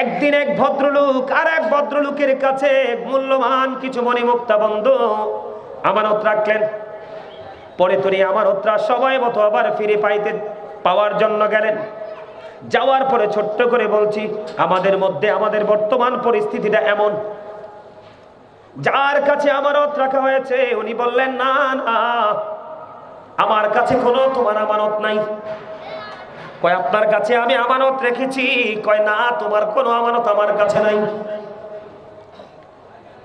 একদিন এক ভদ্রলোক আর এক ভদ্রলোকের কাছে মূল্যবান কিছু মণিমুক্তা বন্ধ আমানত রাখলেন। পরে তিনি আমানতরা সময় মতো আবার ফিরে পাওয়ার জন্য গেলেন। যাওয়ার পরে ছোট্ট করে বলছি, আমাদের মধ্যে আমাদের বর্তমান পরিস্থিতিটা এমন, যার কাছে আমানত রাখা হয়েছে উনি বললেন, না না, আমার কাছে কোনো তোমার আমানত নাই। কয়, আপনার কাছে আমি আমানত রেখেছি। কয়, না, তোমার কোনো আমানত আমার কাছে নাই।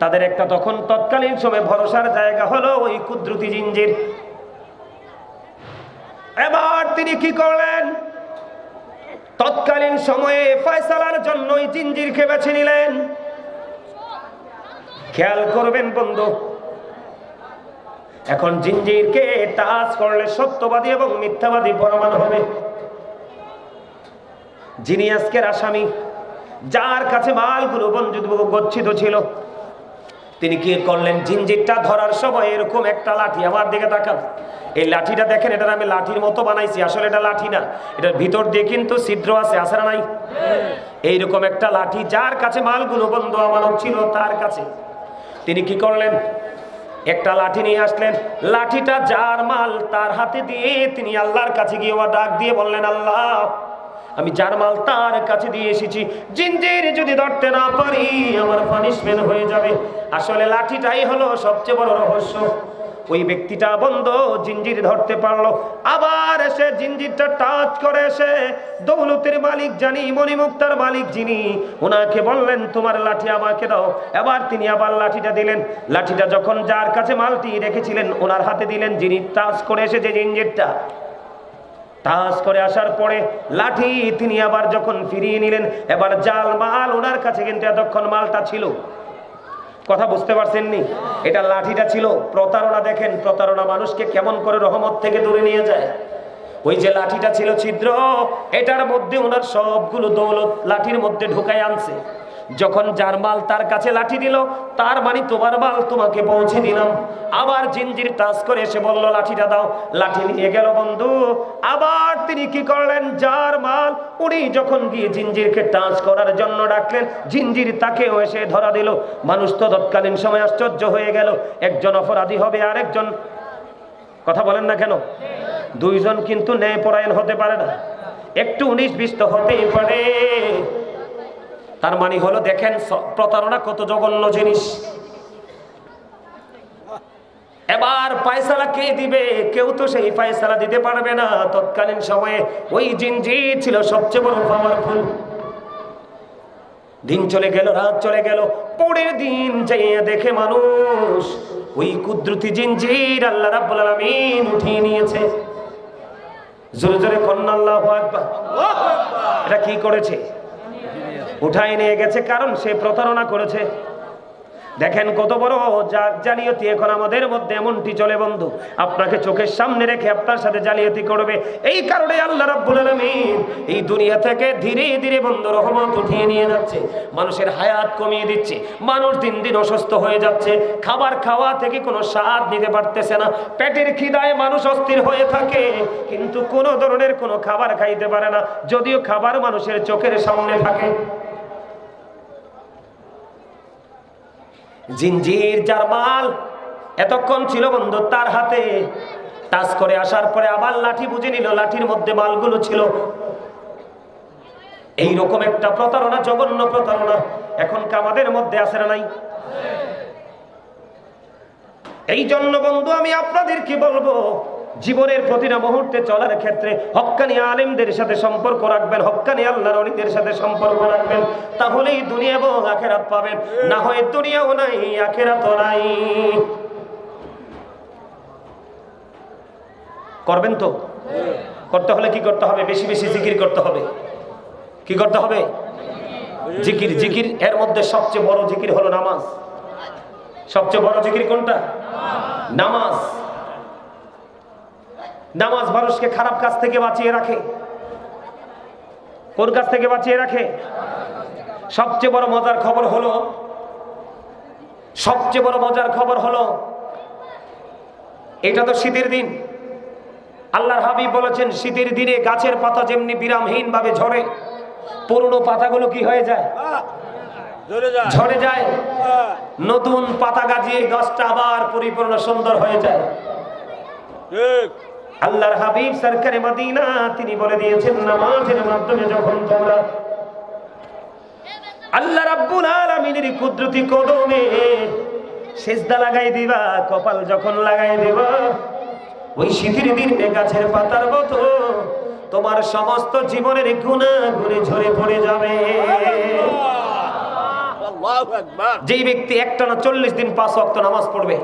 তাদের একটা তখন তৎকালীন সময় ভরসার জায়গা হলো ওই কুদরতি জিঞ্জির। এবার তিনি কি করলেন, তৎকালীন সময়ে ফয়সালার জন্য ওই জিঞ্জিরকে বেছে নিলেন। খেয়াল করবেন বন্ধু, এখন জিঞ্জিরকে টাচ করলে সত্যবাদী এবং মিথ্যাবাদী প্রমাণ হবে। যিনি আজকের আসামি, যার কাছে মালগুলো গচ্ছিত ছিল, তিনি কি করলেন, জিঞ্জিরটা ধরার সময় এরকম একটা লাঠি, আমার দিকে তাকান, এই লাঠিটা দেখেন, এটা আমি লাঠির মতো বানাইছি, আসলে এটা লাঠি না, এটার ভিতর দিয়ে কিন্তু ছিদ্র আছে, আছে না নাই? এইরকম একটা লাঠি যার কাছে মালগুলো বন্ধ আমানত ছিল তার কাছে, তিনি কি করলেন, একটা লাঠি নিয়ে আসলেন। লাঠিটা যার মাল তার হাতে দিয়ে তিনি আল্লাহর কাছে গিয়ে ডাক দিয়ে বললেন, আল্লাহ, আমি যার মাল তার কাছে দিয়ে এসেছি, জিঞ্জির যদি ধরতে না পারি আমার পানিশমেন্ট হয়ে যাবে। আসলে লাঠিটাই হলো সবচেয়ে বড় রহস্য। ওই ব্যক্তিটা বন্ধ জিঞ্জির ধরতে পারলো, আবার এসে জিঞ্জিরটা টাচ করে এসে দৌলতের মালিক জানি, মণিমুক্তার মালিক যিনি, ওনাকে বললেন, তোমার লাঠি আমাকে দাও। এবার তিনি আবার লাঠিটা দিলেন। লাঠিটা যখন যার কাছে মালটি রেখেছিলেন ওনার হাতে দিলেন, যিনি টাচ করে এসে যে জিঞ্জিরটা টাচ করে আসার পরে লাঠি তিনি আবার যখন ফিরিয়ে নিলেন, এবার জাল মাল ওনার কাছে কিন্তু এতক্ষণ মালটা ছিল। কথা বুঝতে পারছেন নি? এটা লাঠিটা ছিল প্রতারণা। দেখেন প্রতারণা মানুষকে কেমন করে রহমত থেকে দূরে নিয়ে যায়। ওই যে লাঠিটা ছিল ছিদ্র, এটার মধ্যে ওনার সবগুলো দৌলত লাঠির মধ্যে ঢুকায় আনছে। যখন যার মাল তার কাছে লাঠি দিল, তার মানে তোমার মাল তোমাকে পৌঁছে দিলাম। আবার জিঞ্জির টাচ করে এসে বলল, লাঠিটা দাও। লাঠি নিয়ে গেল বন্ধু। আবার তিনি কি করলেন, যার মাল উনি যখন গিয়ে জিঞ্জিরকে টাচ করার জন্য ডাকলেন, জিঞ্জির তাকেও এসে ধরা দিল। মানুষ তো তৎকালীন সময় আশ্চর্য হয়ে গেল, একজন অপরাধী হবে আর একজন, কথা বলেন না কেন, দুইজন কিন্তু ন্যায়পরায়ণ হতে পারে না, একটু 19-20 তো হতেই পারে। তার মানে হলো, দেখেন প্রতারণা কত জঘন্য জিনিস। এবার ফয়সালা কে দিবে? কেউ তো সেই ফয়সালা দিতে পারবে না। তৎকালীন সময়ে ওই জিঞ্জির ছিল সবচেয়ে বড় পাওয়ারফুল। দিন চলে গেল, রাত চলে গেল, পরের দিন যাইয়া দেখে মানুষ ওই কুদরতি জিঞ্জির আল্লাহ রাব্বুল আলামিন উঠিয়ে নিয়েছে। জোরে জোরে কন্না আল্লাহু আকবার। এটা কি করেছে? উঠাই নিয়ে গেছে, কারণ সে প্রতারণা করেছে। দেখেন কত বড় জালিয়াতি এখন আমাদের মধ্যে এমনটি চলে বন্ধু। আপনাকে চোখের সামনে রেখে আপনার সাথে জালিয়াতি করবে। এই কারণে আল্লাহ রাব্বুল আলামিন এই দুনিয়া থেকে ধীরে ধীরে বন্ধু রহমত উঠিয়ে নিয়ে যাচ্ছে, মানুষের হায়াত কমিয়ে দিচ্ছে। মানুষ দিন দিন অসুস্থ হয়ে যাচ্ছে, খাবার খাওয়া থেকে কোনো স্বাদ নিতে পারতেছে না। পেটের খিদায় মানুষ অস্থির হয়ে থাকে, কিন্তু কোনো ধরনের কোনো খাবার খাইতে পারে না, যদিও খাবার মানুষের চোখের সামনে থাকে। জিঞ্জির যার মাল এতক্ষণ ছিল বন্ধু তার হাতে, টাচ করে আসার পরে আবার লাঠি বুঝে নিল, লাঠির মধ্যে মালগুলো ছিল। এইরকম একটা প্রতারণা, জঘন্য প্রতারণা এখন আমাদের মধ্যে আছে না নাই? এই জন্য বন্ধু আমি আপনাদেরকে বলবো, জীবনের প্রতিটা মুহূর্তে চলার ক্ষেত্রে হক্কানি আলেমদের সাথে সম্পর্ক রাখবেন, হক্কানি আল্লাহর ওলিদের সাথে সম্পর্ক রাখবেন, তাহলেই দুনিয়া এবং আখিরাত পাবেন। না হয় দুনিয়াও নাই, আখিরাতও নাই। করবেন তো? করতে হলে কি করতে হবে? বেশি বেশি জিকির করতে হবে। কি করতে হবে? জিকির। জিকির এর মধ্যে সবচেয়ে বড় জিকির হলো নামাজ। সবচেয়ে বড় জিকির কোনটা? নামাজ। নামাজ মানুষকে খারাপ কাজ থেকে বাঁচিয়ে রাখে। কোন কাজ থেকে বাঁচিয়ে রাখে? সবচেয়ে বড় মজার খবর হলো এটা তো শীতের দিন। আল্লাহর হাবিব বলেছেন, শীতের দিনে গাছের পাতা যেমনি বিরামহীন ভাবে ঝরে, পুরনো পাতাগুলো কি হয়ে যায়? ঝরে যায়। নতুন পাতা গাজিয়ে গাছটা আবার পরিপূর্ণ সুন্দর হয়ে যায়। আল্লাহর হাবিব সরকারে মদিনা তিনি বলে দিয়েছেন, নামাজের মাধ্যমে যখন তোমরা আল্লাহ রাব্বুল আলামিনের কুদরতি কদমে সিজদা লাগাই দিবা, কপাল যখন লাগাই দিবা, ওই শীতের দিনে গাছের পাতার মতো তোমার সমস্ত জীবনের গুনাহগুলো ঝরে পড়ে যাবে। যেই ব্যক্তি একটানা 40 দিন 5 ওয়াক্ত নামাজ পড়বে,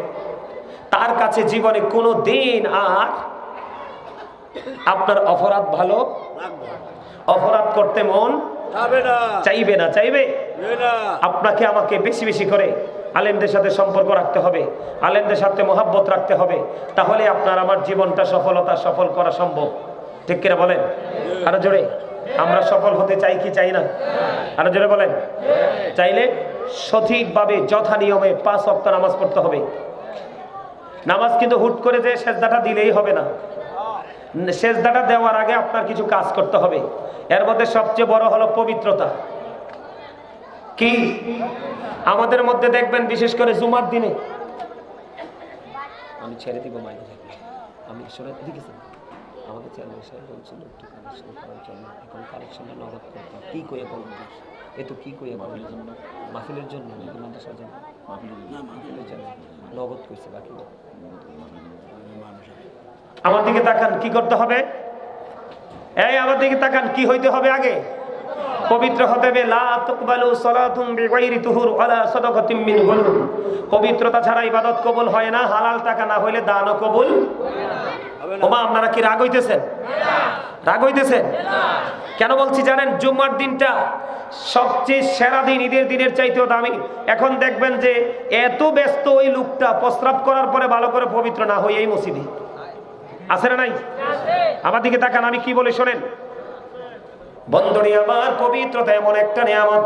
তার কাছে জীবনে কোনো দিন আর আপনার অপরাধ ভালো, অপরাধ করতে মন চাইবে না। চাইবে আপনাকে আমাকে বেশি বেশি করে আলেমদের সাথে সম্পর্ক রাখতে হবে, আলেমদের সাথে মহাব্বত রাখতে হবে, তাহলে আপনার আমার জীবনটা সফল করা সম্ভব। ঠিক কিনা বলেন? আরো জোরে। আমরা সফল হতে চাই কি চাই না? আরো জোরে বলেন। চাইলে সঠিকভাবে যথা নিয়মে 5 ওয়াক্ত নামাজ পড়তে হবে। নামাজ কিন্তু হুট করে যে সেজদাটা দিলেই হবে না। সেজদাটা দেওয়ার আগে আপনার কিছু কাজ করতে হবে। এর মধ্যে সবচেয়ে বড় হলো পবিত্রতা। কি আমাদের মধ্যে দেখবেন, বিশেষ করে জুমার দিনে, আমি ছেড়ে দিব মাইক, আমি সরাতে দিকেছি, আমাদের চ্যানেল সাহেব বলছিল একটু কালেকশন করার জন্য, এখন কালেকশনটা নগদ করতে হবে। কি কইয়া বলুন, এ তো কি কইয়া বলার জন্য, মাহফিলের জন্য নাকি মাদ্রাসার জন্য? মাহফিলের জন্য নগদ কইছে, বাকি আমার দিকে তাকান, কি করতে হবে? এই আমার দিকে তাকান, কি হইতে হবে? আগে পবিত্র হতে হবে। লা তুকবালু সালাতুন বিগাইরি তুহুর ওয়ালা সাদাকাতিন মিন গুলুল। পবিত্রতা ছাড়া ইবাদত কবুল হয় না, হালাল টাকা না হইলে দানও কবুল হবে না। ওমা আপনারা কি রাগ হইতেছেন? রাগ হইতেছেন? কেন বলছি জানেন? জুম্মার দিনটা সবচেয়ে সেরা দিন, ঈদের দিনের চাইতেও দামি। এখন দেখবেন যে এত ব্যস্ত ওই লোকটা প্রস্রাব করার পরে ভালো করে পবিত্র না হয়ে এই মসজিদে আছে না নাই? আমার দিকে তাকান, আমি কি বলে শোনেন। বন্ধুরে আমার, পবিত্রতা এমন একটা নিয়ামত।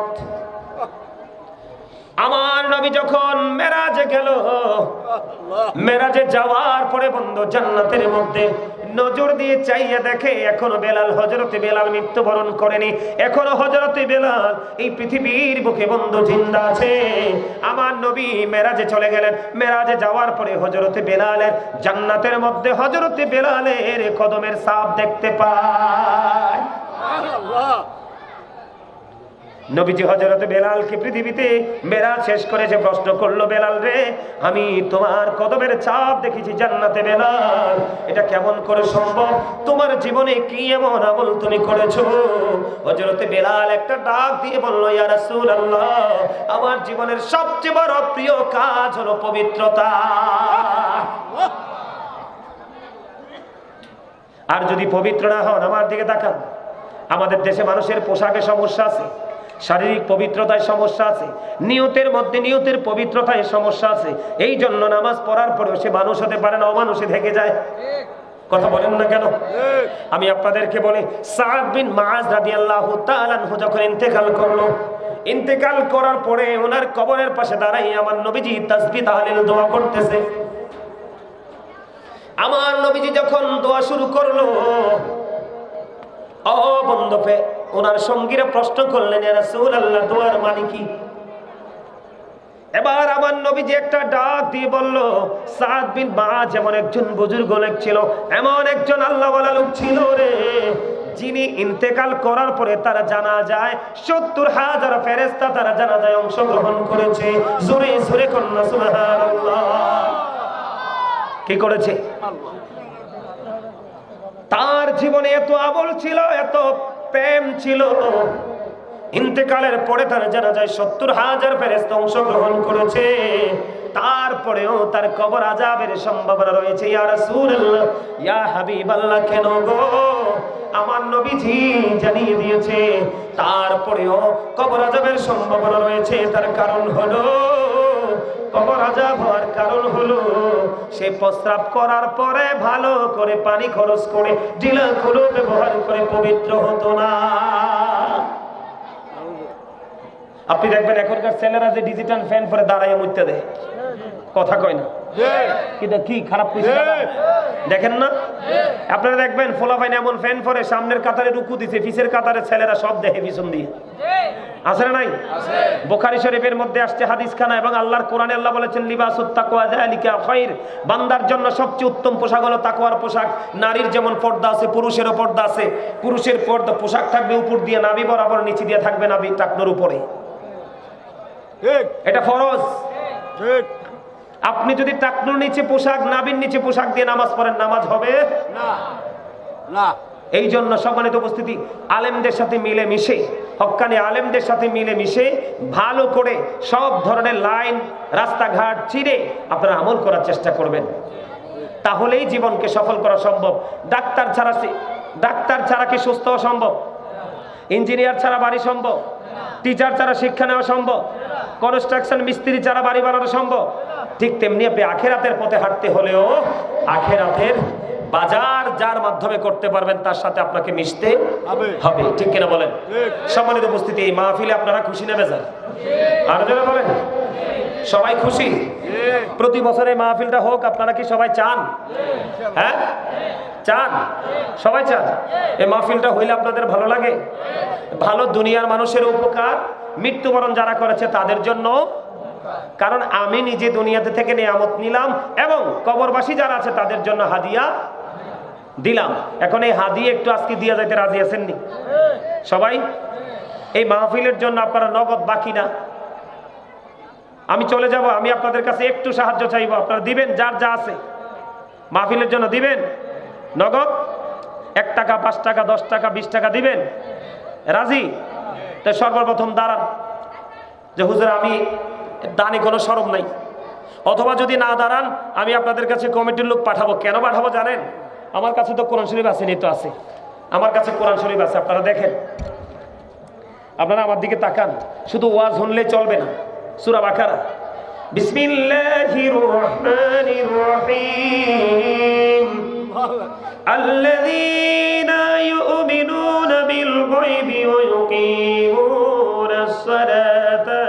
আমার নবী যখন মেরাজে গেল, মেরাজে যাওয়ার পরে বন্ধু জান্নাতের মধ্যে নজর দিয়ে চাইয়া দেখে এখনো বেলাল, হযরতে বেলাল মৃত্যুবরণ করেনি। এখনো হযরতে বেলাল এই পৃথিবীর বুকে বন্ধু জিন্দা আছে। আমার নবী মেরাজে চলে গেলেন। মেরাজে যাওয়ার পরে হযরতে বেলালের জান্নাতের মধ্যে হযরতে বেলালের কদমের ছাপ দেখতে পায়। নবীজি হযরতে বেলালকে পৃথিবীতে মেরাজ শেষ করে যে প্রশ্ন করলো, বেলাল রে, আমি তোমার কদমের ছাপ দেখেছি জান্নাতে। বেলাল, এটা কেমন করে সম্ভব? তোমার জীবনে কি এমন আমল তুমি করেছো? হযরতে বেলাল একটা ডাক দিয়ে বলল, ইয়া রাসূলুল্লাহ, আমার জীবনের সবচেয়ে বড় প্রিয় কাজ হলো পবিত্রতা। আর যদি পবিত্র না হন, আমার দিকে তাকান, আমাদের দেশে মানুষের পোশাকে সমস্যা আছে, শারীরিক পবিত্রতায় সমস্যা আছে, নিয়তের মধ্যে নিয়তের পবিত্রতায় সমস্যা আছে। এই জন্য নামাজ পড়ার পরেও সে মানুষ হতে পারে না, অমানুষে থেকে যায়। কথা বলেন না কেন? আমি আপনাদেরকে বলি, সাদ বিন মুআজ রাদিয়াল্লাহু তাআলা আনহু যখন ইন্তেকাল করলো, ইন্তেকাল করার পরে ওনার কবরের পাশে দাঁড়াই আমার নবীজি তাসবিহ তাহলিল দোয়া করতেছে। আমার নবীজি যখন দোয়া শুরু করলো, ও বন্ধুপে ওনার সঙ্গীরা প্রশ্ন করলেন, ইয়া রাসূলুল্লাহ, দোয়ার মানে কি? এবার আমার নবীজি একটা ডাক দিয়ে বলল, সাদ বিন মুআজ এমন একজন বুজুর্গ লোক ছিল, এমন একজন আল্লাহওয়ালা লোক ছিল রে, যিনি ইন্তেকাল করার পরে তারা জানাজায় ৭০,০০০ ফেরেশতা তারা জানাজায় অংশগ্রহণ করেছে। জোরে জোরে কন্যা সুবহানাল্লাহ। কি করেছে? তার জীবনে এত আমল ছিল, এত প্রেম ছিল, ইন্তেকালের পরে তার জানাজায় ৭০,০০০ ফেরেশতা অংশগ্রহণ করেছে। তারপরেও তার কবর আযাবের সম্ভাবনা রয়েছে। ইয়া রাসূলুল্লাহ, ইয়া হাবিবাল্লাহ, কেন গো? আমার নবীজি জানিয়ে দিয়েছে তারপরেও কবর আযাবের সম্ভাবনা রয়েছে। তার কারণ হলো, কবর আযাব হওয়ার কারণ হলো, সে প্রস্রাব করার পরে ভালো করে পানি খরচ করে ঢিলা খুলো ব্যবহার করে পবিত্র হতো না। আপনি দেখবেন এখনকার ছেলেরা যে ডিজিটাল ফ্যান পরে দাঁড়াইয়া মুইতে দেয়, কথা কয় না, কি খারাপ কিছু দেখেন না? আপনারা দেখবেন ফোলাফাইন এমন ফ্যান পরে সামনের কাতারে রুকু দিছে, পিছের কাতারে ছেলেরা সব দেখে পিছন দিয়ে। আছে না নাই? বুখারী শরীফের মধ্যে আসছে হাদিস খানা, এবং আল্লাহর কোরআনে আল্লাহ বলেছেন লিবাসুত তাকওয়া যালিকা খায়র, বান্দার জন্য সবচেয়ে উত্তম পোশাক হলো তাকওয়ার পোশাক। নারীর যেমন পর্দা আছে, পুরুষেরও পর্দা আছে। পুরুষের পর্দা পোশাক থাকবে উপর দিয়ে নাভি বরাবর, নিচে দিয়ে থাকবে নাভি টাকনোর উপরে। ঠিক, এটা ফরজ। ঠিক, আপনি যদি টাকনোর নিচে পোশাক, নাভির নিচে পোশাক দিয়ে নামাজ পড়েন, নামাজ হবে না, না। এই জন্য সম্মানিত উপস্থিতি, আলেমদের সাথে মিলে মিশে, হক্কানি আলেমদের সাথে মিলে মিশে ভালো করে সব ধরনের লাইন, রাস্তাঘাট চিরে আপনারা আমল করার চেষ্টা করবেন। তাহলেই জীবনকে সফল করা সম্ভব। ডাক্তার ছাড়া কি সুস্থ হওয়া সম্ভব? ইঞ্জিনিয়ার ছাড়া বাড়ি সম্ভব? টিচার ছাড়া শিক্ষা নেওয়া সম্ভব? কনস্ট্রাকশন মিস্ত্রি ছাড়া বাড়ি বানানো সম্ভব? ঠিক তেমনি আপনি আখেরাতের পথে হাঁটতে হলেও আখেরাতের বাজার যার মাধ্যমে করতে পারবেন তার সাথে আপনাকে মিশতে হবে। ঠিক কিনা বলেন? সম্মানিত উপস্থিতি, এই মাহফিলে আপনারা খুশি না বেজার? আর যারা বলেন সবাই খুশি? প্রতি বছর এই মাহফিলটা হোক, আপনারা কি সবাই চান? হ্যাঁ, চান? সবাই চান এই মাহফিলটা হইলে আপনাদের ভালো লাগে? ভালো, দুনিয়ার মানুষের উপকার, মৃত্যুবরণ যারা করেছে তাদের জন্য। কারণ আমি নিজে দুনিয়াতে থেকে নিয়ামত নিলাম, এবং কবরবাসী যারা আছে তাদের জন্য হাদিয়া দিলাম। এখন এই হাদিয়া একটু আজকে দিয়ে যাইতে রাজি আছেননি সবাই? এই মাহফিলের জন্য আপনারা নগদ বাকি না, আমি চলে যাব, আমি আপনাদের কাছে একটু সাহায্য চাইবো, আপনারা দিবেন যার যা আছে। মাহফিলের জন্য দিবেন নগদ 1 টাকা, 5 টাকা, 10 টাকা, 20 টাকা দিবেন? রাজি? তো সর্বপ্রথম দাঁড়ান যে হুজুর আমি দানে কোনো শরম নাই, অথবা যদি না দাঁড়ান আমি আপনাদের কাছে কমিটির লোক পাঠাবো। কেন পাঠাবো জানেন? আমার কাছে তো কোরআন শরীফ আছে, তো আছে, আমার কাছে কোরআন শরীফ আছে। আপনারা দেখেন, আপনারা আমার দিকে তাকান, শুধু ওয়াজ শুনলে চলবে না। সূরা বাকারা, বিসমিল্লাহির রহমানির রহিম, আল্লাযীনা ইউমিনুনা বিল গায়বি ওয়া ইউকিমুনাস সালাতা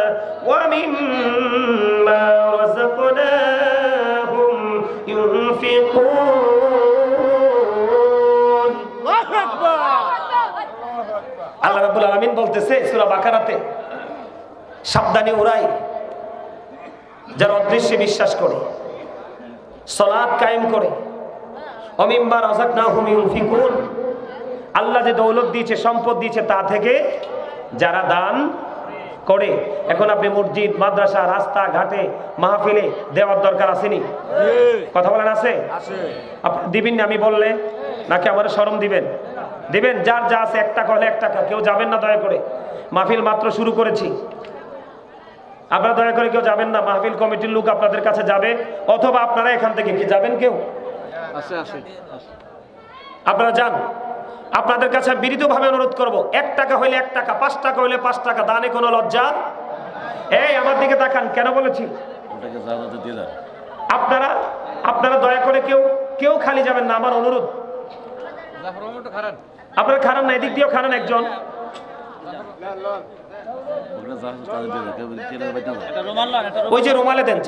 ওয়া মিম্মা রাযাকনাহুম ইউনফিকুন। আল্লাহ রাব্বুল আলামিন বলতেছে সূরা বাকারাতে, সাবধানী ওরাই যারা অদৃশ্যে বিশ্বাস করে, সালাত কায়েম করে, অমিম্মা রাযাকনাহুম ইউনফিকুন, আল্লাহ যে দৌলত দিয়েছে, সম্পদ দিয়েছে, তা থেকে যারা দান করে। এখন আপনি মসজিদ, মাদ্রাসা, রাস্তা ঘাটে, মাহফিলে দেওয়ার দরকার আসেনি? কথা বলেন আছে? আপনি দিবেন না আমি বললে, নাকি আমার শরম দিবেন? দিবেন, যার যা আছে। 1 টাকা হলে 1 টাকা। কেউ যাবেন না দয়া করে, মাহফিল মাত্র শুরু করেছি, আপনারা দয়া করে কেউ যাবেন না। মাহফিল কমিটির লোক আপনাদের কাছে যাবে, অথবা আপনারা এখান থেকে কি যাবেন? কেউ আপনারা যান। আপনাদের কাছে বিনীতভাবে অনুরোধ করব, 1 টাকা হইলে 1 টাকা, 5 টাকা হইলে 5 টাকা, দানে কোনো লজ্জা। এই আমার দিকে তাকান, কেন বলেছি? আপনারা দয়া করে কেউ খালি যাবেন না, আমার অনুরোধ। আপনারা খারান না, এদিক দিয়েও খারান একজন। ওই যে রুমালে দেন,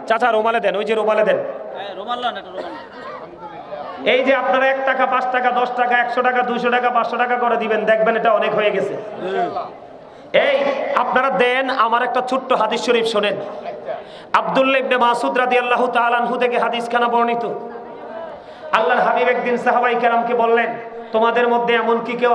চাচা রুমালে দেন, ওই যে রুমালে দেন। এই যে আপনারা 1 টাকা, 5 টাকা, 10 টাকা, 100 টাকা, 200 টাকা, 500 টাকা করে দিবেন, দেখবেন এটা অনেক হয়ে গেছে। এই আপনারা দেন। আমার একটা ছোট্ট হাদিস শরীফ শোনেন। আব্দুল্লাহ ইবনে মাসউদ রাদিয়াল্লাহু তাআলা আনহু থেকে হাদিস খানা বর্ণিত। আল্লাহর হাবিব একদিন সাহাবায়ে কেরামকে বললেন, তোমাদের মধ্যে এমন কি কেউ